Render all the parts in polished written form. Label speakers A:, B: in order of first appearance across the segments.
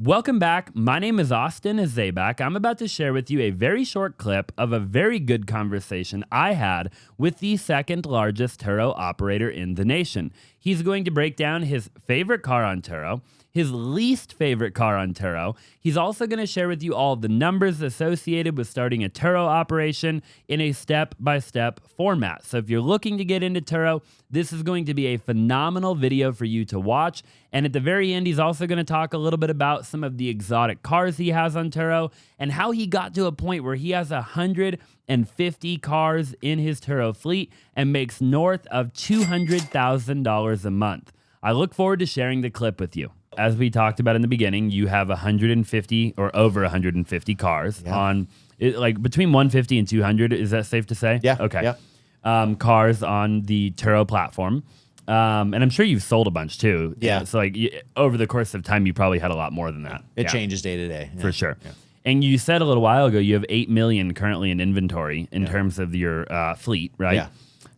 A: Welcome back. My name is Austin Zaback. I'm about to share with you a very short clip of a very good conversation I had with the second largest Turo operator in the nation. He's going to break down his favorite car on Turo, his least favorite car on Turo. He's also going to share with you all the numbers associated with starting a Turo operation in a step-by-step format. So if you're looking to get into Turo, this is going to be a phenomenal video for you to watch. And at the very end, he's also going to talk a little bit about some of the exotic cars he has on Turo and how he got to a point where he has 150 cars in his Turo fleet and makes north of $200,000 a month. I look forward to sharing the clip with you. As we talked about in the beginning, you have 150 or over 150 cars on, like between 150 and 200. Is that safe to say?
B: Yeah.
A: Okay.
B: Yeah.
A: Cars on the Turo platform. And I'm sure you've sold a bunch too.
B: Yeah.
A: So like over the course of time, you probably had a lot more than that.
B: It changes day to day.
A: For sure.
B: Yeah.
A: And you said a little while ago, you have 8 million currently in inventory in terms of your fleet, right?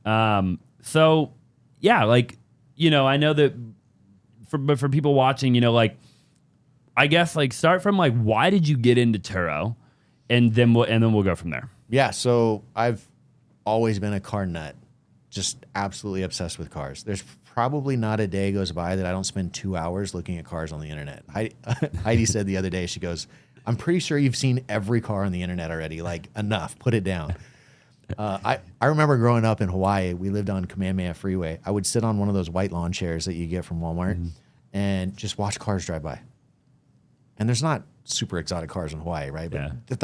B: Yeah.
A: So yeah, like, you know, I know that for people watching, you know, like, I guess like start from like, why did you get into Turo? And then we'll go from there.
B: Yeah. So I've always been a car nut, just absolutely obsessed with cars. There's probably not a day goes by that I don't spend 2 hours looking at cars on the internet. Heidi said the other day, she goes, I'm pretty sure you've seen every car on the internet already. Like, enough, put it down. I remember growing up in Hawaii, we lived on Kamehameha Freeway. I would sit on one of those white lawn chairs that you get from Walmart and just watch cars drive by. And there's not super exotic cars in Hawaii, right? But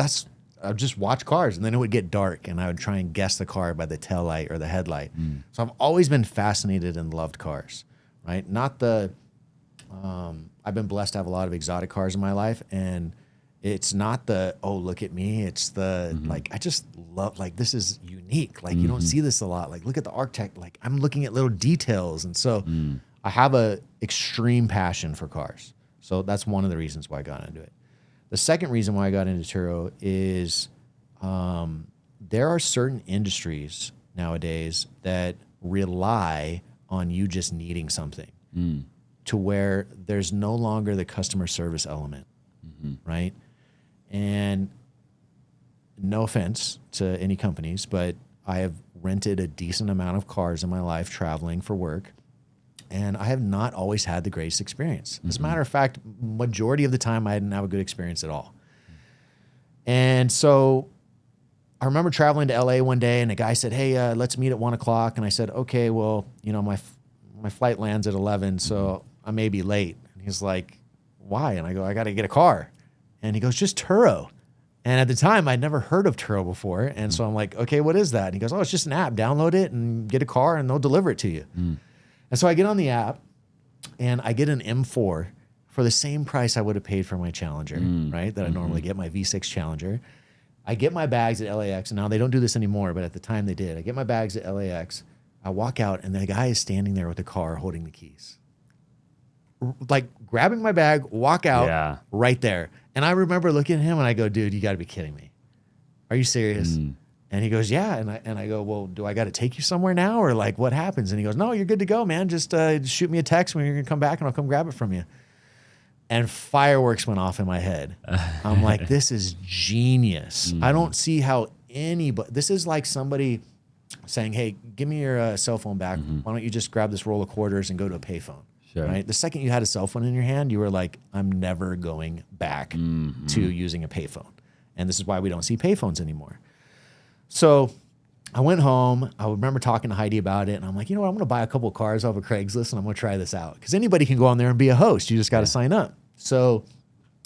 B: I would just watch cars, and then it would get dark, and I would try and guess the car by the tail light or the headlight. So I've always been fascinated and loved cars, right? Not the, I've been blessed to have a lot of exotic cars in my life, and it's not the, oh, look at me. It's the, like, I just love, like, this is unique. Like, you don't see this a lot. Like, look at the architect. Like, I'm looking at little details. And so I have a extreme passion for cars. So that's one of the reasons why I got into it. The second reason why I got into Turo is there are certain industries nowadays that rely on you just needing something to where there's no longer the customer service element, right? And no offense to any companies, but I have rented a decent amount of cars in my life traveling for work, and I have not always had the greatest experience. As a matter of fact, majority of the time I didn't have a good experience at all. And so I remember traveling to LA one day, and a guy said, hey, let's meet at 1 o'clock. And I said, okay, well, you know, my flight lands at 11, so I may be late. And he's like, why? And I go, I got to get a car. And he goes, just Turo. And at the time, I'd never heard of Turo before. And so I'm like, okay, what is that? And he goes, oh, it's just an app. Download it and get a car, and they'll deliver it to you. And so I get on the app, and I get an M4 for the same price I would have paid for my Challenger, right, that I normally get, my V6 Challenger. I get my bags at LAX, and now they don't do this anymore, but at the time they did. I get my bags at LAX. I walk out, and the guy is standing there with the car holding the keys. Like, grabbing my bag, walk out right there. And I remember looking at him, and I go, dude, you got to be kidding me. Are you serious? And he goes, yeah. And I go, well, do I got to take you somewhere now, or like what happens? And he goes, no, you're good to go, man. Just shoot me a text when you're going to come back, and I'll come grab it from you. And fireworks went off in my head. I'm like, this is genius. I don't see how anybody, this is like somebody saying, hey, give me your cell phone back. Why don't you just grab this roll of quarters and go to a payphone? Right? The second you had a cell phone in your hand, you were like, I'm never going back to using a payphone. And this is why we don't see payphones anymore. So I went home. I remember talking to Heidi about it. And I'm like, you know what? I'm going to buy a couple of cars off of Craigslist, and I'm going to try this out. Because anybody can go on there and be a host. You just got to sign up. So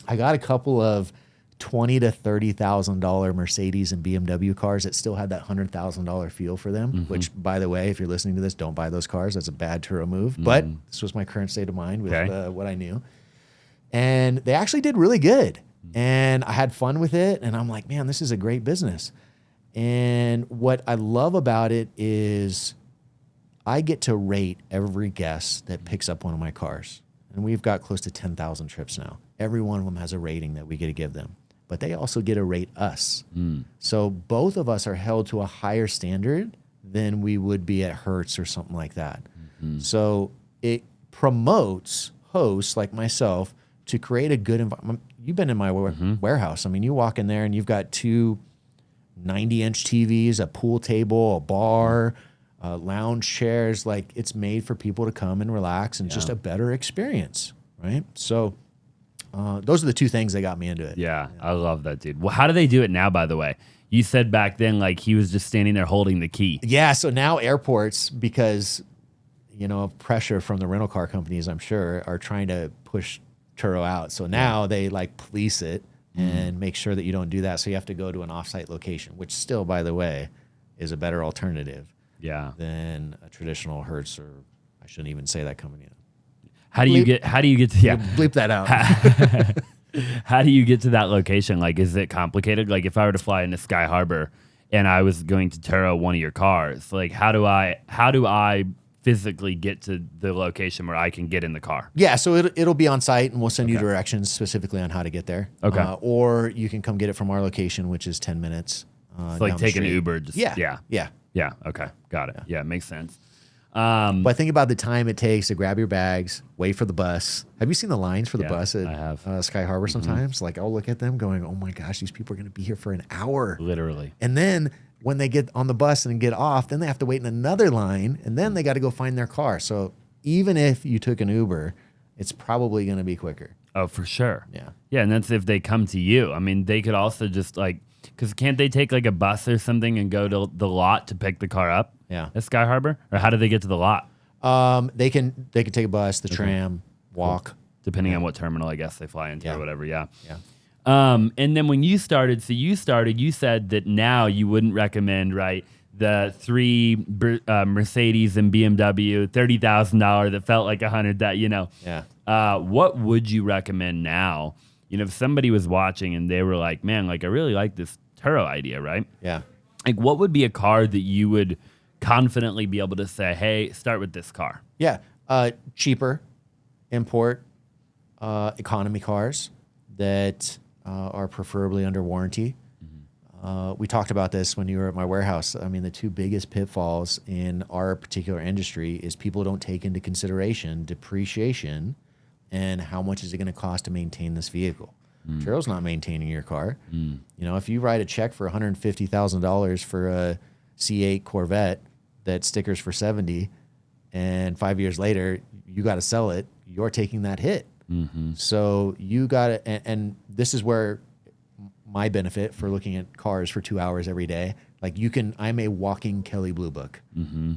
B: I got a couple of $20,000 to $30,000 Mercedes and BMW cars that still had that $100,000 feel for them, which, by the way, if you're listening to this, don't buy those cars. That's a bad Turo move. But this was my current state of mind with what I knew. And they actually did really good. And I had fun with it. And I'm like, man, this is a great business. And what I love about it is I get to rate every guest that picks up one of my cars. And we've got close to 10,000 trips now. Every one of them has a rating that we get to give them. But they also get to rate us. So both of us are held to a higher standard than we would be at Hertz or something like that. So it promotes hosts like myself to create a good environment. You've been in my warehouse. I mean, you walk in there and you've got two 90-inch TVs, a pool table, a bar, lounge chairs. Like, it's made for people to come and relax and just a better experience, right? So those are the two things that got me into it.
A: Yeah, I love that, dude. Well, how do they do it now, by the way? You said back then, like, he was just standing there holding the key.
B: Yeah, so now airports, because, you know, of pressure from the rental car companies, I'm sure, are trying to push Turo out. So now they, like, police it and make sure that you don't do that. So you have to go to an offsite location, which still, by the way, is a better alternative than a traditional Hertz, or I shouldn't even say that company.
A: How do you get to
B: bleep that out.
A: How do you get to that location? Like, is it complicated? Like, if I were to fly into Sky Harbor and I was going to Turo one of your cars, like, how do I physically get to the location where I can get in the car?
B: Yeah, so it'll be on site, and we'll send you directions specifically on how to get there.
A: Okay.
B: Or you can come get it from our location, which is 10 minutes.
A: It's like take an Uber. Yeah. Okay, got it. Yeah, makes sense.
B: But think about the time it takes to grab your bags, wait for the bus. Have you seen the lines for the bus at Sky Harbor sometimes? Like, I'll look at them going, oh my gosh, these people are going to be here for an hour.
A: Literally.
B: And then when they get on the bus and get off, then they have to wait in another line, and then they got to go find their car. So even if you took an Uber, it's probably going to be quicker.
A: Oh, for sure.
B: Yeah.
A: Yeah, and that's if they come to you. I mean, they could also just, like, because can't they take, like, a bus or something and go to the lot to pick the car up?
B: Yeah.
A: At Sky Harbor? Or how do they get to the lot?
B: They can take a bus, the tram, walk.
A: Depending on what terminal, I guess, they fly into or whatever, yeah.
B: Yeah.
A: And then when you started, you said that now you wouldn't recommend, right, the three Mercedes and BMW, $30,000 that felt like $100,000, that, you know.
B: Yeah.
A: What would you recommend now? You know, if somebody was watching and they were like, man, like, I really like this Turo idea, right?
B: Yeah.
A: Like, what would be a car that you would confidently be able to say, hey, start with this car?
B: Yeah. Cheaper import economy cars that are preferably under warranty. We talked about this when you were at my warehouse. I mean, the two biggest pitfalls in our particular industry is people don't take into consideration depreciation and how much is it going to cost to maintain this vehicle. Turo's not maintaining your car. You know, if you write a check for $150,000 for a C8 Corvette that stickers for 70, and 5 years later you got to sell it, you're taking that hit. So you got to, and this is where my benefit for looking at cars for 2 hours every day. Like, I'm a walking Kelley Blue Book.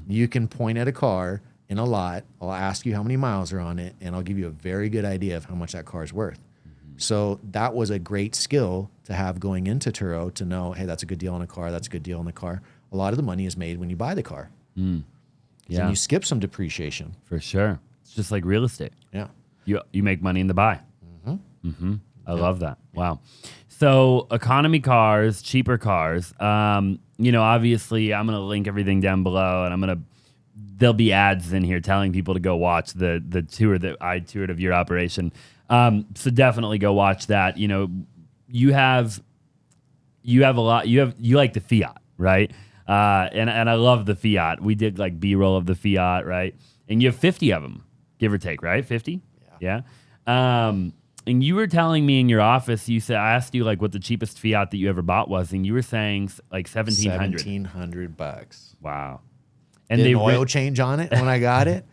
B: You can point at a car in a lot. I'll ask you how many miles are on it, and I'll give you a very good idea of how much that car is worth. So that was a great skill to have going into Turo, to know, hey, that's a good deal on a car. That's a good deal on the car. A lot of the money is made when you buy the car. Yeah. And you skip some depreciation.
A: For sure. It's just like real estate.
B: Yeah.
A: You make money in the buy. I love that. Wow. So economy cars, cheaper cars. You know, obviously I'm going to link everything down below, and there'll be ads in here telling people to go watch the tour that I toured of your operation. So definitely go watch that. You know, you like the Fiat, right? And I love the Fiat. We did like B-roll of the Fiat, right? And you have 50 of them, give or take, right? 50? Yeah. And you were telling me in your office, I asked you like what the cheapest Fiat that you ever bought was, and you were saying like $1,700.
B: $1,700.
A: Wow.
B: And did an oil change on it when I got it.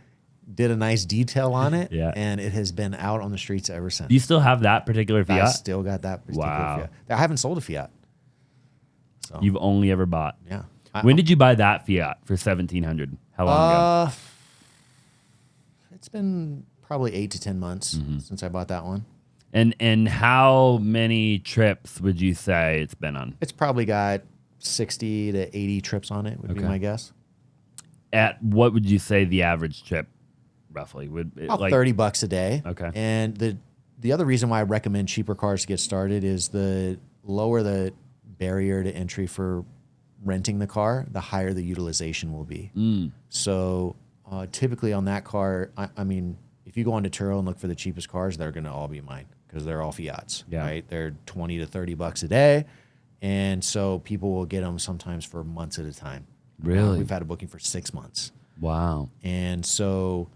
B: Did a nice detail on it.
A: Yeah.
B: And it has been out on the streets ever since.
A: Do you still have that particular Fiat?
B: I still got that particular Fiat. I haven't sold a Fiat. So.
A: You've only ever bought?
B: Yeah.
A: When did you buy that Fiat for $1,700? How long ago?
B: It's been probably 8 to 10 months since I bought that one.
A: And how many trips would you say it's been on?
B: It's probably got 60 to 80 trips on it, would be my guess.
A: At what would you say the average trip roughly would be?
B: About $30 a day.
A: Okay.
B: And the other reason why I recommend cheaper cars to get started is the lower the barrier to entry for renting the car, the higher the utilization will be. So typically on that car, I mean, if you go onto Turo and look for the cheapest cars, they're going to all be mine because they're all Fiats, right? They're $20 to $30 a day. And so people will get them sometimes for months at a time.
A: Really?
B: We've had a booking for 6 months.
A: Wow.
B: And so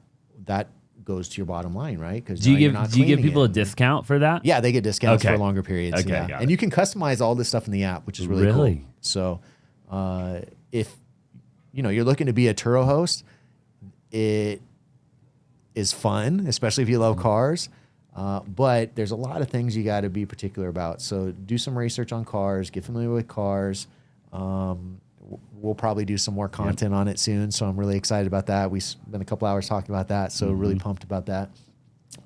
B: that goes to your bottom line, right? Because
A: do you give people a discount for that?
B: Yeah, they get discounts
A: Okay.
B: for longer periods.
A: Okay,
B: Yeah.
A: got
B: And
A: it.
B: you can customize all this stuff in the app, which is really cool. So if you're looking to be a Turo host, it is fun, especially if you love cars. But there's a lot of things you got to be particular about. So do some research on cars, get familiar with cars. We'll probably do some more content on it soon. So I'm really excited about that. We spent a couple hours talking about that. So really pumped about that.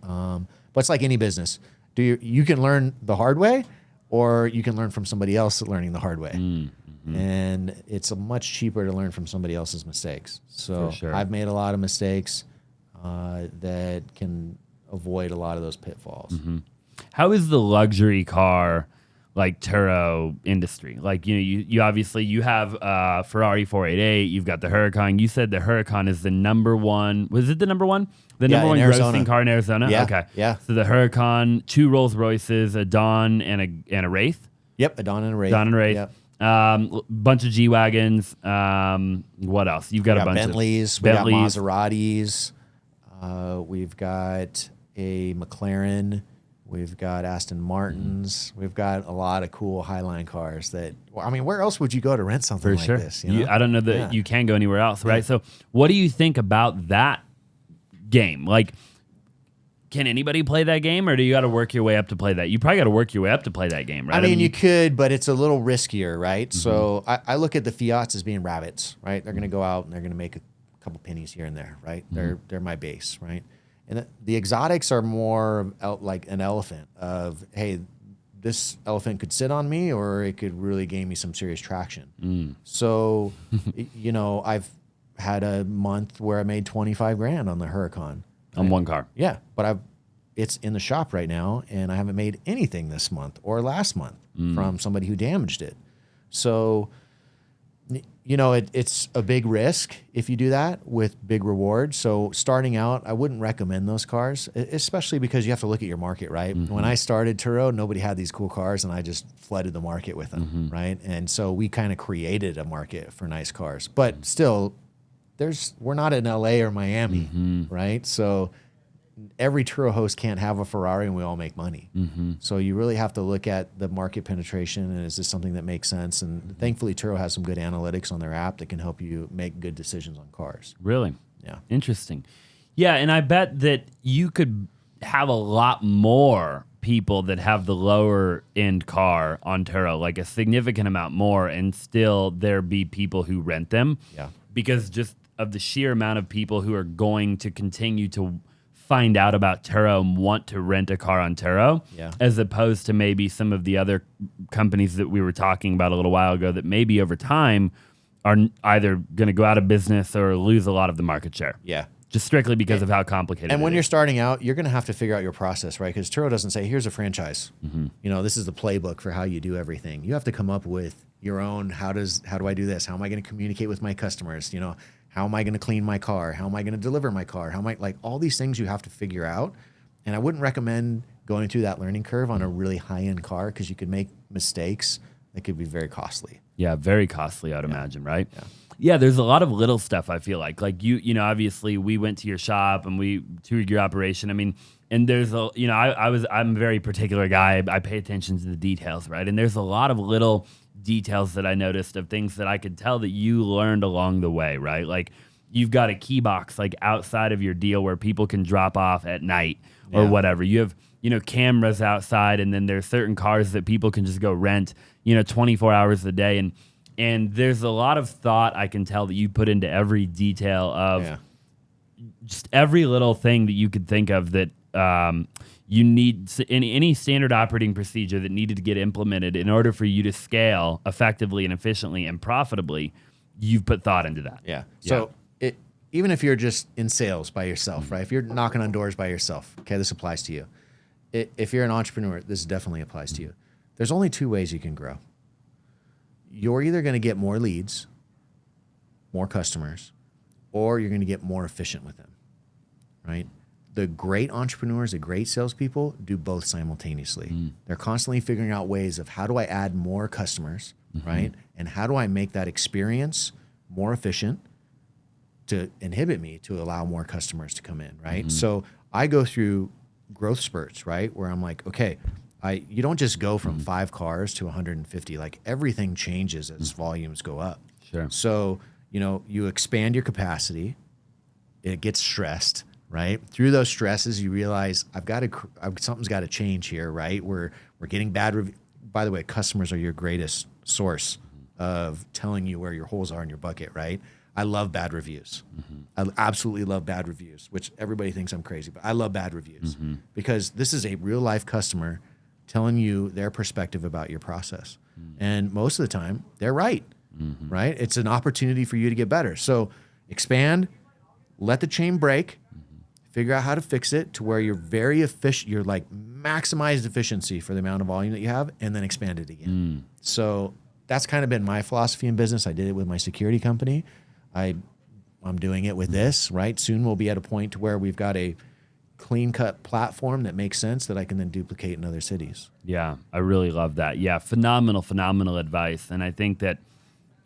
B: But it's like any business. You can learn the hard way, or you can learn from somebody else learning the hard way. And it's much cheaper to learn from somebody else's mistakes. So I've made a lot of mistakes that can avoid a lot of those pitfalls.
A: How is the luxury car like Turo industry? Like, you obviously you have Ferrari 488, you've got the Huracan. You said the Huracan is the number one. Was it the number one? The number one grossing car in Arizona?
B: Yeah.
A: Okay.
B: Yeah.
A: So the Huracan, 2 Rolls Royces, a Dawn and a Wraith.
B: Yep, a Dawn and a Wraith.
A: Dawn and Wraith.
B: Yep.
A: Bunch of G-Wagons. What else? You've got a bunch
B: Bentleys,
A: of
B: we got Maseratis. We've got a McLaren. We've got Aston Martins. We've got a lot of cool Highline cars that, I mean, where else would you go to rent something like this?
A: I don't know that you can go anywhere else, right? So what do you think about that game? Like, can anybody play that game, or do you got to work your way up to play that? You probably got to work your way up to play that game, right?
B: I mean, you could, but it's a little riskier, right? So I look at the Fiats as being rabbits, right? They're going to go out and they're going to make a couple pennies here and there, right? They're my base, right? And the exotics are more like an elephant of, hey, this elephant could sit on me, or it could really gain me some serious traction. So, I've had a month where I made 25 grand on the Huracan.
A: On one car.
B: Yeah, but it's in the shop right now, and I haven't made anything this month or last month from somebody who damaged it. So, it's a big risk if you do that with big rewards. So starting out, I wouldn't recommend those cars, especially because you have to look at your market, right? When I started Turo, nobody had these cool cars, and I just flooded the market with them, right? And so we kind of created a market for nice cars. But still, we're not in LA or Miami, right? So every Turo host can't have a Ferrari and we all make money. So you really have to look at the market penetration, and is this something that makes sense? And thankfully, Turo has some good analytics on their app that can help you make good decisions on cars.
A: Really?
B: Yeah.
A: Interesting. Yeah, and I bet that you could have a lot more people that have the lower end car on Turo, like a significant amount more, and still there be people who rent them.
B: Yeah.
A: Because just of the sheer amount of people who are going to continue to find out about Turo and want to rent a car on Turo, as opposed to maybe some of the other companies that we were talking about a little while ago that maybe over time are either going to go out of business or lose a lot of the market share.
B: Yeah.
A: Just strictly because of how complicated
B: And when
A: it
B: you're
A: is.
B: starting out, you're going to have to figure out your process, right? Because Turo doesn't say, here's a franchise. This is the playbook for how you do everything. You have to come up with your own, how do I do this? How am I going to communicate with my customers? How am I going to clean my car? How am I going to deliver my car? How am I, like, all these things you have to figure out. And I wouldn't recommend going through that learning curve on a really high-end car, because you could make mistakes that could be very costly.
A: Yeah, very costly, I'd imagine, right? Yeah, there's a lot of little stuff, I feel like. Like, obviously we went to your shop and we toured your operation. I mean, and there's I'm a very particular guy. I pay attention to the details, right? And there's a lot of little details that I noticed of things that I could tell that you learned along the way, right? Like, you've got a key box like outside of your deal where people can drop off at night or whatever. You have, cameras outside, and then there's certain cars that people can just go rent, 24 hours a day. And there's a lot of thought I can tell that you put into every detail of just every little thing that you could think of that you need any standard operating procedure that needed to get implemented in order for you to scale effectively and efficiently and profitably. You've put thought into that.
B: Yeah. So even if you're just in sales by yourself, right? If you're knocking on doors by yourself, okay, this applies to you. If you're an entrepreneur, this definitely applies to you. There's only 2 ways you can grow. You're either going to get more leads, more customers, or you're going to get more efficient with them, right? The great entrepreneurs, the great salespeople do both simultaneously. They're constantly figuring out ways of, how do I add more customers, right? And how do I make that experience more efficient to inhibit me to allow more customers to come in, right? So I go through growth spurts, right? Where I'm like, okay, you don't just go from 5 cars to 150. Like everything changes as volumes go up.
A: Sure.
B: So, you expand your capacity, it gets stressed, right? Through those stresses, you realize something's got to change here, right? We're getting bad reviews. By the way, customers are your greatest source of telling you where your holes are in your bucket, right? I love bad reviews. I absolutely love bad reviews, which everybody thinks I'm crazy, but I love bad reviews because this is a real life customer telling you their perspective about your process. And most of the time, they're right, right? It's an opportunity for you to get better. So expand, let the chain break, figure out how to fix it to where you're very efficient, you're like maximized efficiency for the amount of volume that you have, and then expand it again. So that's kind of been my philosophy in business. I did it with my security company. I'm doing it with this, right? Soon we'll be at a point to where we've got a clean-cut platform that makes sense that I can then duplicate in other cities.
A: Yeah, I really love that. Yeah, phenomenal advice. And I think that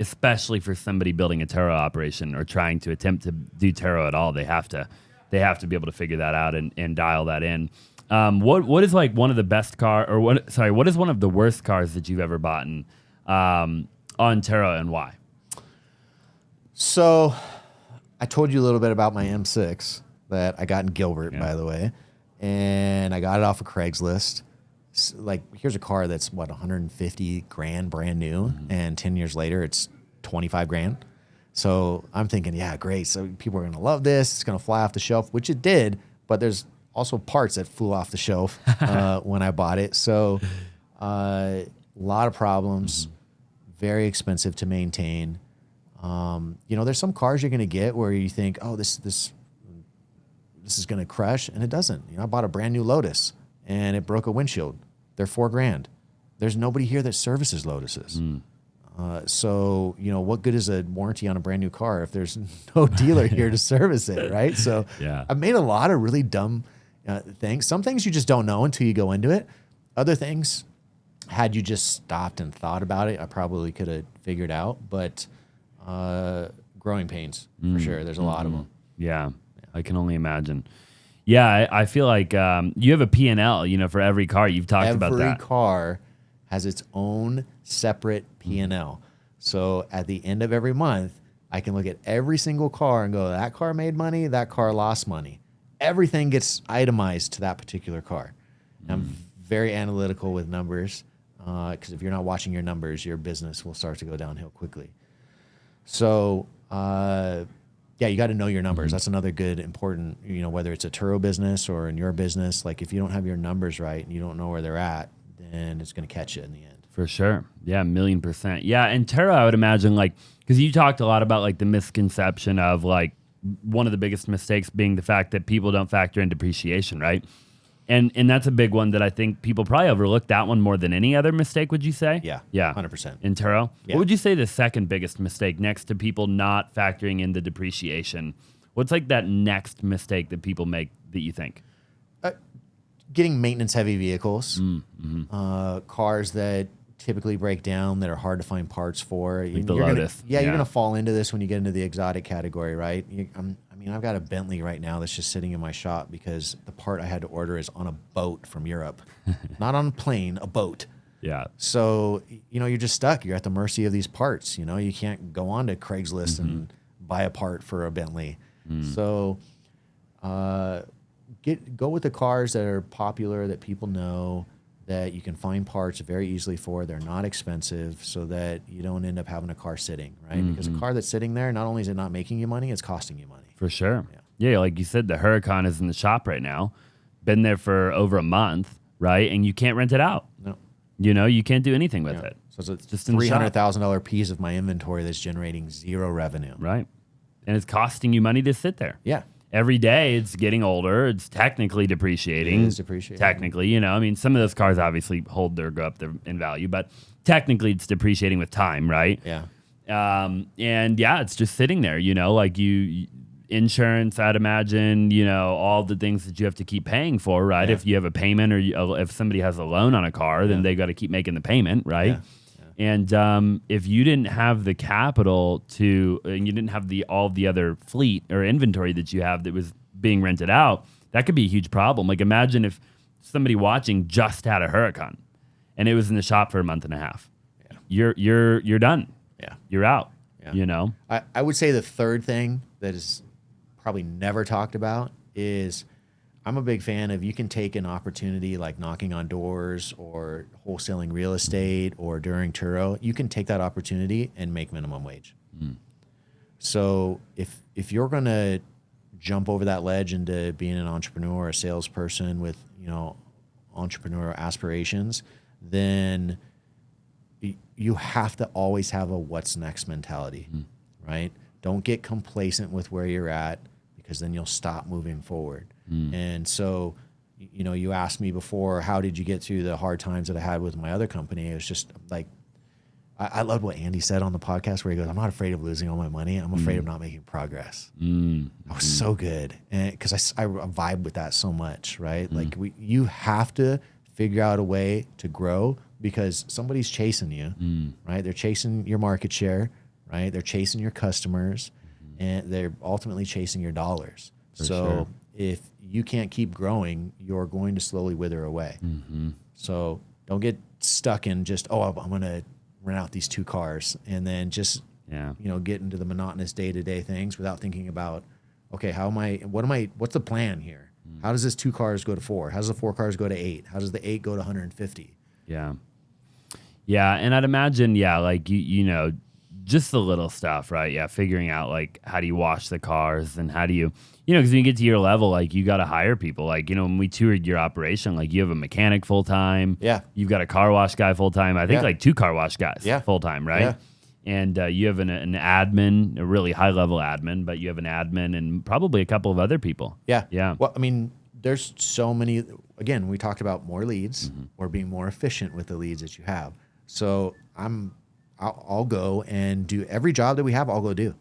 A: especially for somebody building a Turo operation or trying to attempt to do Turo at all, they have to be able to figure that out and dial that in. What is like one of the best what is one of the worst cars that you've ever bought on Turo and why?
B: So I told you a little bit about my M6 that I got in Gilbert, by the way, and I got it off of Craigslist. Like, here's a car that's what, 150 grand brand new, and 10 years later it's 25 grand. So I'm thinking, yeah, great. So people are going to love this. It's going to fly off the shelf, which it did, but there's also parts that flew off the shelf when I bought it. So a lot of problems, very expensive to maintain. There's some cars you're going to get where you think, oh, this is going to crush, and it doesn't. I bought a brand new Lotus, and it broke a windshield. They're $4,000. There's nobody here that services Lotuses. So, what good is a warranty on a brand new car if there's no dealer here to service it, right? So I've made a lot of really dumb things. Some things you just don't know until you go into it. Other things, had you just stopped and thought about it, I probably could have figured out. But growing pains, for sure. There's a lot of them.
A: Yeah, I can only imagine. Yeah, I feel like you have a P&L, for every car. You've talked about that.
B: Every car has its own separate P&L. So at the end of every month, I can look at every single car and go, that car made money, that car lost money. Everything gets itemized to that particular car. I'm very analytical with numbers because if you're not watching your numbers, your business will start to go downhill quickly. So, you got to know your numbers. That's another good, important, whether it's a Turo business or in your business, like if you don't have your numbers right and you don't know where they're at, then it's going to catch you in the end.
A: For sure. Yeah, 1,000,000%. Yeah, and Turo, I would imagine, because you talked a lot about, the misconception of, one of the biggest mistakes being the fact that people don't factor in depreciation, right? And that's a big one that I think people probably overlook that one more than any other mistake, would you say?
B: Yeah,
A: yeah,
B: 100%.
A: In Turo?
B: Yeah.
A: What would you say the second biggest mistake next to people not factoring in the depreciation? What's that next mistake that people make that you think?
B: Getting maintenance-heavy vehicles, cars that typically break down that are hard to find parts for.
A: Like the Lotus.
B: You're going to fall into this when you get into the exotic category, right? I've got a Bentley right now that's just sitting in my shop because the part I had to order is on a boat from Europe. Not on a plane, a boat.
A: Yeah. So,
B: you're just stuck. You're at the mercy of these parts. You can't go on to Craigslist and buy a part for a Bentley. So go with the cars that are popular, that people know, that you can find parts very easily for. They're not expensive, so that you don't end up having a car sitting, right? Because a car that's sitting there, not only is it not making you money, it's costing you money.
A: For sure. Yeah, like you said, the Huracan is in the shop right now. Been there for over a month, right? And you can't rent it out.
B: No.
A: You can't do anything with it.
B: So it's just a $300,000 piece of my inventory that's generating zero revenue.
A: Right. And it's costing you money to sit there.
B: Yeah.
A: Every day it's getting older. It's technically depreciating.
B: It is depreciating.
A: Technically, some of those cars obviously go up in value, but technically it's depreciating with time, right?
B: Yeah.
A: And it's just sitting there, insurance, I'd imagine, all the things that you have to keep paying for, right? Yeah. If you have a payment or if somebody has a loan on a car, then they got to keep making the payment, right? And if you didn't have the capital to, and you didn't have all the other fleet or inventory that you have that was being rented out, that could be a huge problem. Like imagine if somebody watching just had a Huracan and it was in the shop for a month and a half. Yeah. You're done.
B: Yeah.
A: You're out.
B: Yeah.
A: You know?
B: I would say the third thing that is probably never talked about is I'm a big fan of, you can take an opportunity like knocking on doors or wholesaling real estate or during Turo, you can take that opportunity and make minimum wage. So if you're going to jump over that ledge into being an entrepreneur, a salesperson with, you know, entrepreneur aspirations, then you have to always have a what's next mentality, right? Don't get complacent with where you're at, because then you'll stop moving forward. And so, you know, you asked me before, how did you get through the hard times that I had with my other company? It was just like, I loved what Andy said on the podcast where he goes, I'm not afraid of losing all my money. I'm afraid of not making progress. That was so good. And because I vibe with that so much, right? Like you have to figure out a way to grow, because somebody's chasing you, right? They're chasing your market share, right? They're chasing your customers, and they're ultimately chasing your dollars. So if you can't keep growing, you're going to slowly wither away. So don't get stuck in just, oh, I'm going to rent out these 2 cars and then just, you know, get into the monotonous day-to-day things without thinking about, okay, what's the plan here? How does this 2 cars go to 4? How does the 4 cars go to 8? How does the 8 go to 150?
A: Yeah. Yeah. And I'd imagine, like, you know, just the little stuff, right? Yeah. Figuring out like, how do you wash the cars, and how do you, you know, because when you get to your level, like you got to hire people. Like, you know, when we toured your operation, like you have a mechanic full time. Yeah. You've got a car wash guy full time. I think like 2 car wash guys full time, right? Yeah. And you have an admin, a really high level admin, but you have an admin and probably a couple of other people. Yeah. Yeah.
B: Well, I mean, there's so many, again, we talked about more leads or being more efficient with the leads that you have. So I'll go and do every job that we have. I'll go do,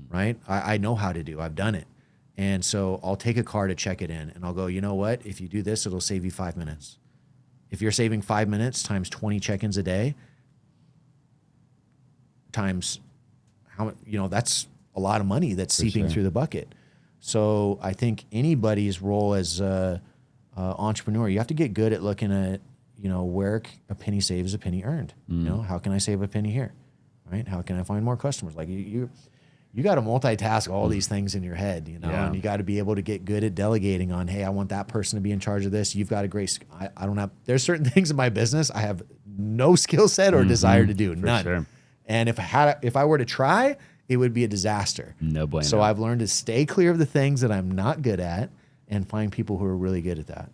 B: right? I know how to do, I've done it. And so I'll take a car to check it in, and I'll go, you know what? If you do this, it'll save you 5 minutes. If you're saving 5 minutes times 20 check-ins a day, times how, you know, that's a lot of money that's seeping through the bucket. So I think anybody's role as a entrepreneur, you have to get good at looking at, you know, where a penny saved is a penny earned. You know, how can I save a penny here, right? How can I find more customers? Like you got to multitask all these things in your head, you know, and you got to be able to get good at delegating on, hey, I want that person to be in charge of this. You've got a great, I don't have, there's certain things in my business I have no skill set or desire to do, none. And if I were to try, it would be a disaster.
A: No bueno.
B: So I've learned to stay clear of the things that I'm not good at and find people who are really good at that.